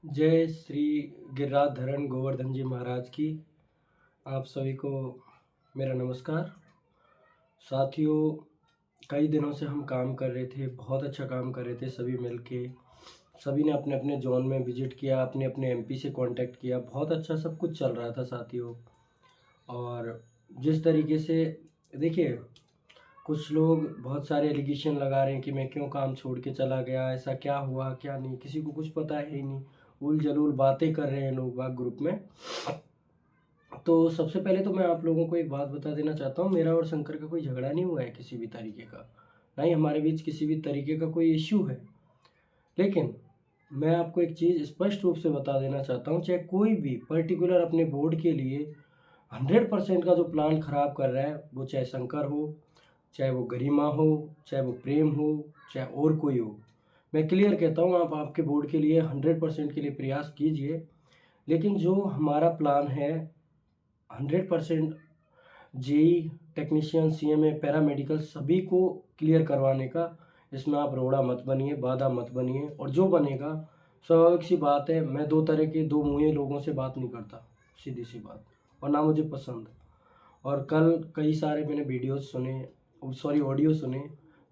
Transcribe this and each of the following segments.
जय श्री गिरिराज गोवर्धन जी महाराज की। आप सभी को मेरा नमस्कार। साथियों, कई दिनों से हम काम कर रहे थे, बहुत अच्छा काम कर रहे थे सभी मिलके। सभी ने अपने अपने जोन में विजिट किया, अपने अपने एमपी से कांटेक्ट किया, बहुत अच्छा सब कुछ चल रहा था साथियों। और जिस तरीके से देखिए, कुछ लोग बहुत सारे एलिगेशन लगा रहे हैं कि मैं क्यों काम छोड़ के चला गया, ऐसा क्या हुआ क्या नहीं, किसी को कुछ पता है ही नहीं। उल जलूल बातें कर रहे हैं लोग बाग ग्रुप में। तो सबसे पहले तो मैं आप लोगों को एक बात बता देना चाहता हूँ, मेरा और शंकर का कोई झगड़ा नहीं हुआ है किसी भी तरीके का, ना ही हमारे बीच किसी भी तरीके का कोई इश्यू है। लेकिन मैं आपको एक चीज़ स्पष्ट रूप से बता देना चाहता हूँ, चाहे कोई भी पर्टिकुलर अपने बोर्ड के लिए 100% का जो प्लान खराब कर रहा है, वो चाहे शंकर हो, चाहे वो गरिमा हो, चाहे वो प्रेम हो, चाहे और कोई हो, मैं क्लियर कहता हूँ, आप आपके बोर्ड के लिए 100% के लिए प्रयास कीजिए। लेकिन जो हमारा प्लान है 100% जेई टेक्नीशियन सीएमए पैरामेडिकल सभी को क्लियर करवाने का, इसमें आप रोड़ा मत बनिए, बाधा मत बनिए। और जो बनेगा, स्वाभाविक सी बात है, मैं दो तरह के दो मुँहे लोगों से बात नहीं करता, सीधी सी बात, और ना मुझे पसंद। और कल कई सारे मैंने वीडियोस सुने, सॉरी ऑडियो सुने।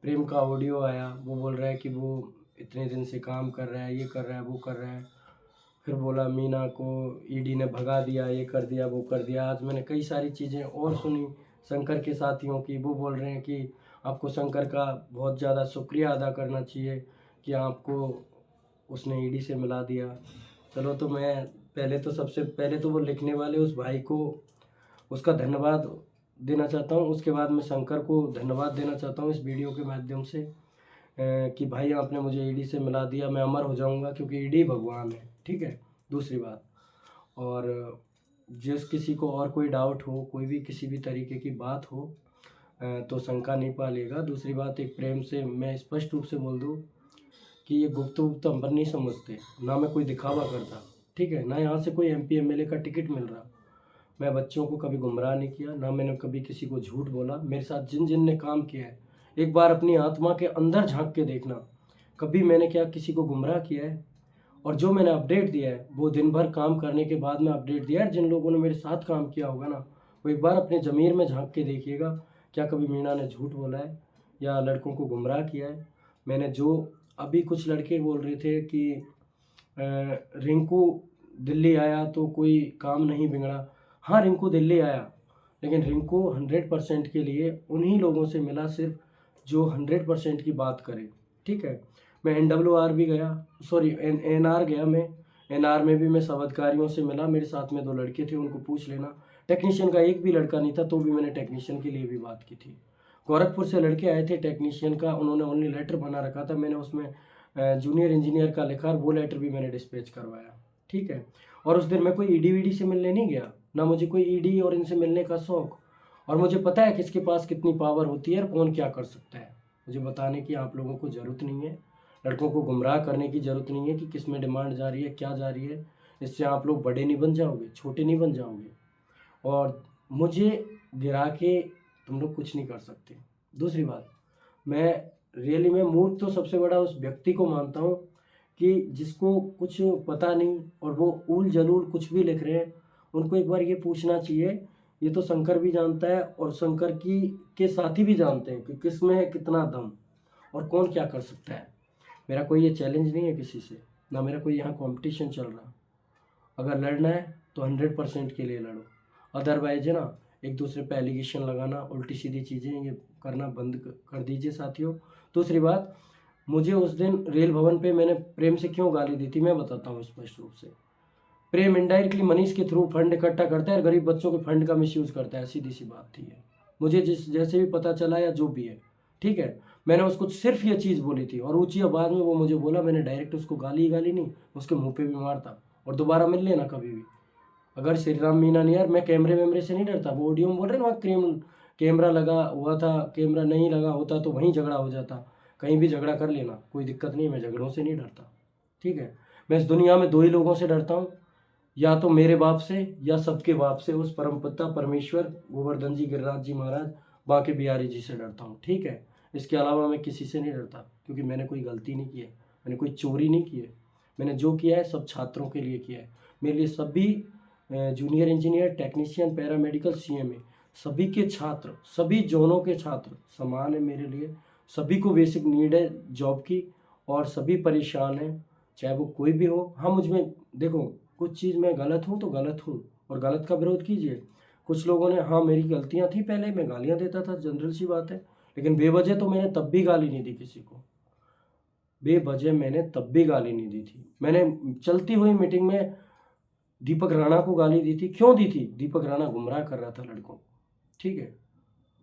प्रेम का ऑडियो आया, वो बोल रहा है कि वो इतने दिन से काम कर रहा है, ये कर रहा है, वो कर रहा है। फिर बोला मीना को ईडी ने भगा दिया, ये कर दिया, वो कर दिया। आज मैंने कई सारी चीज़ें और सुनी शंकर के साथियों की, वो बोल रहे हैं कि आपको शंकर का बहुत ज़्यादा शुक्रिया अदा करना चाहिए कि आपको उसने ईडी से मिला दिया। चलो, तो मैं पहले तो सबसे पहले तो वो लिखने वाले उस भाई को उसका धन्यवाद देना चाहता हूँ। उसके बाद मैं शंकर को धन्यवाद देना चाहता हूँ इस वीडियो के माध्यम से, कि भाई आपने मुझे ईडी से मिला दिया, मैं अमर हो जाऊंगा क्योंकि ईडी भगवान है। ठीक है। दूसरी बात, और जिस किसी को और कोई डाउट हो, कोई भी किसी भी तरीके की बात हो, तो शंका नहीं पालिएगा। दूसरी बात, एक प्रेम से मैं स्पष्ट रूप से बोल दूँ कि ये गुप्त गुप्त हम पर नहीं समझते, ना मैं कोई दिखावा करता, ठीक है, ना यहाँ से कोई एमपी एमएलए का टिकट मिल रहा। मैं बच्चों को कभी गुमराह नहीं किया, ना मैंने कभी किसी को झूठ बोला। मेरे साथ जिन जिन ने काम किया है, एक बार अपनी आत्मा के अंदर झांक के देखना, कभी मैंने क्या किसी को गुमराह किया है? और जो मैंने अपडेट दिया है, वो दिन भर काम करने के बाद में अपडेट दिया है। जिन लोगों ने मेरे साथ काम किया होगा ना, वो एक बार अपने ज़मीर में झांक के देखिएगा, क्या कभी मीना ने झूठ बोला है या लड़कों को गुमराह किया है? मैंने जो, अभी कुछ लड़के बोल रहे थे कि रिंकू दिल्ली आया तो कोई काम नहीं बिगड़ा। हाँ, रिंकू दिल्ली आया, लेकिन रिंकू 100% के लिए उन्हीं लोगों से मिला सिर्फ जो 100% की बात करे। ठीक है। मैं NWR भी गया, सॉरी NR गया। मैं NR में भी मैं सब अधिकारियों से मिला, मेरे साथ में 2 लड़के थे, उनको पूछ लेना। टेक्नीशियन का एक भी लड़का नहीं था, तो भी मैंने टेक्नीशियन के लिए भी बात की थी। गोरखपुर से लड़के आए थे टेक्नीशियन का, उन्होंने ओनली लेटर बना रखा था, मैंने उसमें जूनियर इंजीनियर का लिखा, और वो लेटर भी मैंने डिस्पैच करवाया। ठीक है। और उस दिन मैं कोई ईडी वीडी से मिलने नहीं गया, ना मुझे कोई ईडी और इनसे मिलने का शौक। और मुझे पता है किसके पास कितनी पावर होती है और कौन क्या कर सकता है। मुझे बताने की आप लोगों को ज़रूरत नहीं है, लड़कों को गुमराह करने की ज़रूरत नहीं है कि किस में डिमांड जा रही है, क्या जा रही है। इससे आप लोग बड़े नहीं बन जाओगे, छोटे नहीं बन जाओगे, और मुझे गिरा के तुम लोग कुछ नहीं कर सकते। दूसरी बात, मैं रियली में मूर्ख तो सबसे बड़ा उस व्यक्ति को मानता हूँ कि जिसको कुछ पता नहीं और वो ऊल जलूल कुछ भी लिख रहे हैं। उनको एक बार ये पूछना चाहिए, ये तो शंकर भी जानता है और शंकर की के साथी भी जानते हैं कि किस में है कितना दम और कौन क्या कर सकता है। मेरा कोई ये चैलेंज नहीं है किसी से, ना मेरा कोई यहाँ कंपटीशन चल रहा। अगर लड़ना है तो 100% के लिए लड़ो, अदरवाइज है ना, एक दूसरे पे एलिगेशन लगाना, उल्टी सीधी चीज़ें ये करना बंद कर दीजिए साथियों। दूसरी बात, मुझे उस दिन रेल भवन पे मैंने प्रेम से क्यों गाली दी थी, मैं बताता हूँ स्पष्ट रूप से। प्रेम इनडायरेक्टली मनीष के थ्रू फंड इकट्ठा करता है और गरीब बच्चों के फंड का मिसयूज करता है, सीधी सी बात थी ये। मुझे जिस जैसे भी पता चला या जो भी है, ठीक है, मैंने उसको सिर्फ ये चीज़ बोली थी, और ऊंची आवाज़ में वो मुझे बोला। मैंने डायरेक्ट उसको गाली गाली नहीं, उसके मुंह पे भी मारता। और दोबारा मिल लेना कभी भी। अगर श्री राम मीना नहीं यार, मैं कैमरे वैमरे से नहीं डरता। वो ऑडियो में बोल रहे ना, वहाँ कैमरा लगा हुआ था, कैमरा नहीं लगा होता तो वहीं झगड़ा हो जाता। कहीं भी झगड़ा कर लेना, कोई दिक्कत नहीं, मैं झगड़ों से नहीं डरता। ठीक है। मैं इस दुनिया में 2 ही लोगों से डरता हूँ, या तो मेरे बाप से या सबके बाप से, उस परमपिता परमेश्वर गोवर्धन जी गिरिराज जी महाराज बांके बिहारी जी से डरता हूँ। ठीक है। इसके अलावा मैं किसी से नहीं डरता, क्योंकि मैंने कोई गलती नहीं की है, मैंने कोई चोरी नहीं की है, मैंने जो किया है सब छात्रों के लिए किया है। मेरे लिए सभी junior engineer, technician, paramedical, CMA सभी के छात्र, सभी जोनों के छात्र समान है मेरे लिए। सभी को बेसिक नीड है जॉब की और सभी परेशान हैं, चाहे वो कोई भी हो। हाँ, मुझ में देखो कुछ चीज़ मैं गलत हूँ तो गलत हूँ और गलत का विरोध कीजिए। कुछ लोगों ने हाँ मेरी गलतियाँ थी, पहले मैं गालियाँ देता था, जनरल सी बात है, लेकिन बेवजह तो मैंने तब भी गाली नहीं दी किसी को। बेवजह मैंने तब भी गाली नहीं दी थी। मैंने चलती हुई मीटिंग में दीपक राणा को गाली दी थी। क्यों दी थी? दीपक राणा गुमराह कर रहा था लड़कों को, ठीक है,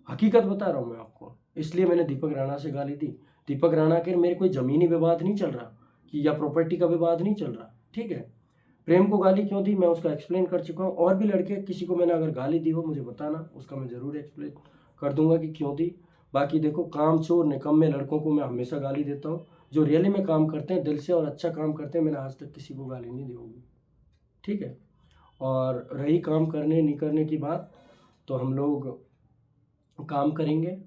हकीकत बता रहा हूँ मैं आपको, इसलिए मैंने दीपक राणा से गाली दी। दीपक राणा के मेरे कोई ज़मीनी विवाद नहीं चल रहा कि या प्रॉपर्टी का विवाद नहीं चल रहा, ठीक है। प्रेम को गाली क्यों दी मैं उसका एक्सप्लेन कर चुका हूँ। और भी लड़के किसी को मैंने अगर गाली दी हो मुझे बताना, उसका मैं ज़रूर एक्सप्लेन कर दूंगा कि क्यों दी। बाकी देखो, कामचोर निकम्मे लड़कों को मैं हमेशा गाली देता हूँ। जो रियली में काम करते हैं दिल से और अच्छा काम करते हैं, मैंने आज तक किसी को गाली नहीं दी होगी, ठीक है। और रही काम करने नहीं करने की बात, तो हम लोग काम करेंगे।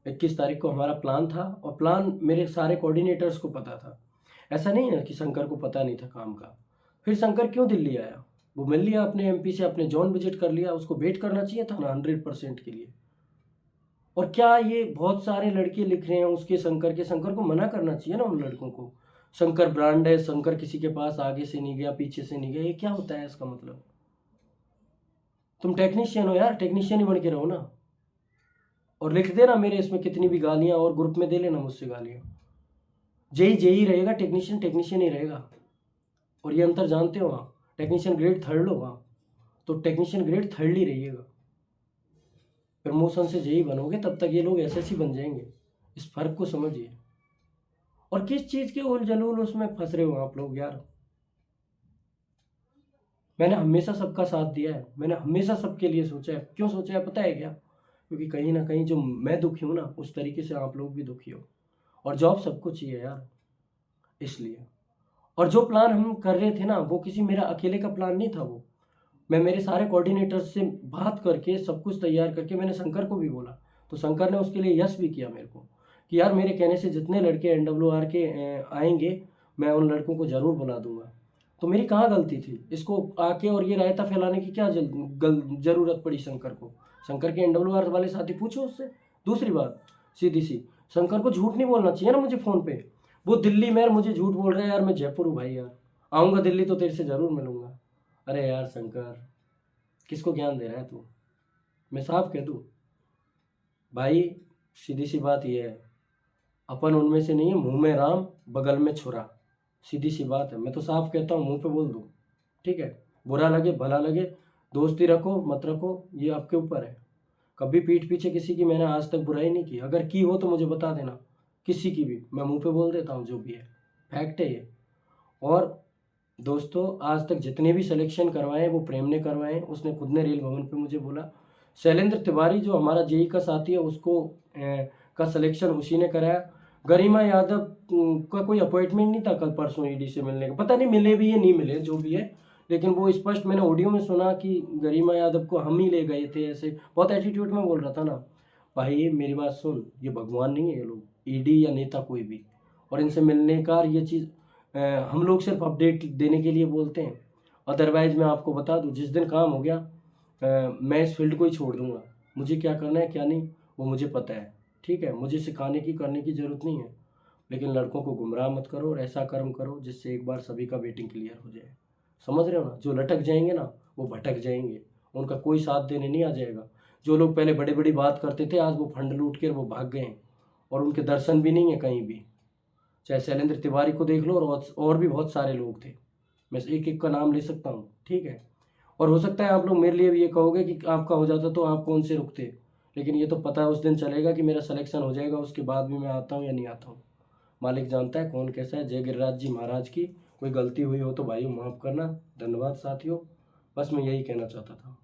21 तारीख को हमारा प्लान था और प्लान मेरे सारे कोऑर्डिनेटर्स को पता था। ऐसा नहीं है कि शंकर को पता नहीं था काम का। फिर शंकर क्यों दिल्ली आया? वो मिल लिया अपने एमपी से, अपने जोन विजिट कर लिया, उसको वेट करना चाहिए था ना 100% के लिए। और क्या ये बहुत सारे लड़के लिख रहे हैं उसके शंकर को मना करना चाहिए ना उन लड़कों को। शंकर ब्रांड है, शंकर किसी के पास आगे से नहीं गया, पीछे से नहीं गया, ये क्या होता है इसका मतलब? तुम टेक्नीशियन हो यार, टेक्नीशियन ही बन के रहो ना। और लिख देना मेरे इसमें कितनी भी गालियां और ग्रुप में दे लेना मुझसे गालियां। जेई जेई रहेगा, टेक्नीशियन टेक्नीशियन ही रहेगा। और ये अंतर जानते हो आप? टेक्नीशियन ग्रेड 3 हो आप, तो टेक्नीशियन ग्रेड 3 ही रहिएगा। प्रमोशन से जेई बनोगे तब तक ये लोग एसएससी बन जाएंगे। इस फर्क को समझिए। और किस चीज़ के उल जलूल उसमें फंस रहे हो आप लोग यार? मैंने हमेशा सबका साथ दिया है, मैंने हमेशा सबके लिए सोचा है। क्यों सोचा है पता है क्या? क्योंकि कहीं ना कहीं जो मैं दुखी हूँ ना, उस तरीके से आप लोग भी दुखी हो। और जॉब सबको चाहिए यार, इसलिए। और जो प्लान हम कर रहे थे ना, वो किसी मेरा अकेले का प्लान नहीं था। वो मैं मेरे सारे कोऑर्डिनेटर्स से बात करके सब कुछ तैयार करके मैंने शंकर को भी बोला, तो शंकर ने उसके लिए यस भी किया मेरे को कि यार मेरे कहने से जितने लड़के एनडब्ल्यूआर के आएंगे मैं उन लड़कों को ज़रूर बुला दूंगा। तो मेरी कहाँ गलती थी? इसको आके और ये रायता फैलाने की क्या ज़रूरत पड़ी शंकर को? शंकर के एनडब्ल्यूआर वाले साथी पूछो उससे। दूसरी बात सीधी सी, शंकर को झूठ नहीं बोलना चाहिए ना मुझे फ़ोन पे। वो दिल्ली में मुझे झूठ बोल रहा है यार, मैं जयपुर हूँ भाई यार, आऊँगा दिल्ली तो तेरे से ज़रूर मिलूंगा। अरे यार शंकर, किसको ज्ञान दे रहा है तू? मैं साफ कह दूँ भाई, सीधी सी बात यह है, अपन उनमें से नहीं है, मुंह में राम बगल में छुरा। सीधी सी बात है, मैं तो साफ कहता हूँ, मुंह पे बोल दूँ, ठीक है। बुरा लगे भला लगे, दोस्ती रखो मत रखो ये आपके ऊपर है। कभी पीठ पीछे किसी की मैंने आज तक बुराई नहीं की। अगर की हो तो मुझे बता देना, किसी की भी, मैं मुंह पे बोल देता हूँ जो भी है, फैक्ट है ये। और दोस्तों, आज तक जितने भी सिलेक्शन करवाए वो प्रेम ने करवाए हैं। उसने खुद ने रेल भवन पे मुझे बोला। शैलेंद्र तिवारी जो हमारा जेई का साथी है, उसको का सिलेक्शन उसी ने कराया। गरिमा यादव का कोई अपॉइंटमेंट नहीं था कल परसों ईडी से मिलने का, पता नहीं मिले भी या नहीं मिले जो भी है, लेकिन वो स्पष्ट मैंने ऑडियो में सुना कि गरिमा यादव को हम ही ले गए थे। ऐसे बहुत एटीट्यूड में बोल रहा था ना। भाई मेरी बात सुन, ये भगवान नहीं है ये लोग, ईडी या नेता कोई भी। और इनसे मिलने का ये चीज़ हम लोग सिर्फ अपडेट देने के लिए बोलते हैं। अदरवाइज मैं आपको बता दूं, जिस दिन काम हो गया मैं इस फील्ड को ही छोड़ दूंगा। मुझे क्या करना है क्या नहीं वो मुझे पता है, ठीक है। मुझे सिखाने की करने की ज़रूरत नहीं है। लेकिन लड़कों को गुमराह मत करो और ऐसा कर्म करो जिससे एक बार सभी का वेटिंग क्लियर हो जाए। समझ रहे हो ना? जो लटक जाएंगे ना वो भटक जाएंगे, उनका कोई साथ देने नहीं आ जाएगा। जो लोग पहले बड़ी बड़ी बात करते थे, आज वो फंड लूट कर वो भाग गए हैं और उनके दर्शन भी नहीं है कहीं भी। चाहे शैलेंद्र तिवारी को देख लो और भी बहुत सारे लोग थे, मैं एक एक का नाम ले सकता हूँ, ठीक है। और हो सकता है आप लोग मेरे लिए भी ये कहोगे कि आपका हो जाता तो आप कौन से रुकते, लेकिन ये तो पता है उस दिन चलेगा कि मेरा सिलेक्शन हो जाएगा, उसके बाद भी मैं आता हूँ या नहीं आता हूँ। मालिक जानता है कौन कैसा है। जय गिरिराज जी महाराज की। कोई गलती हुई हो तो भाई माफ़ करना। धन्यवाद साथियों, बस मैं यही कहना चाहता था।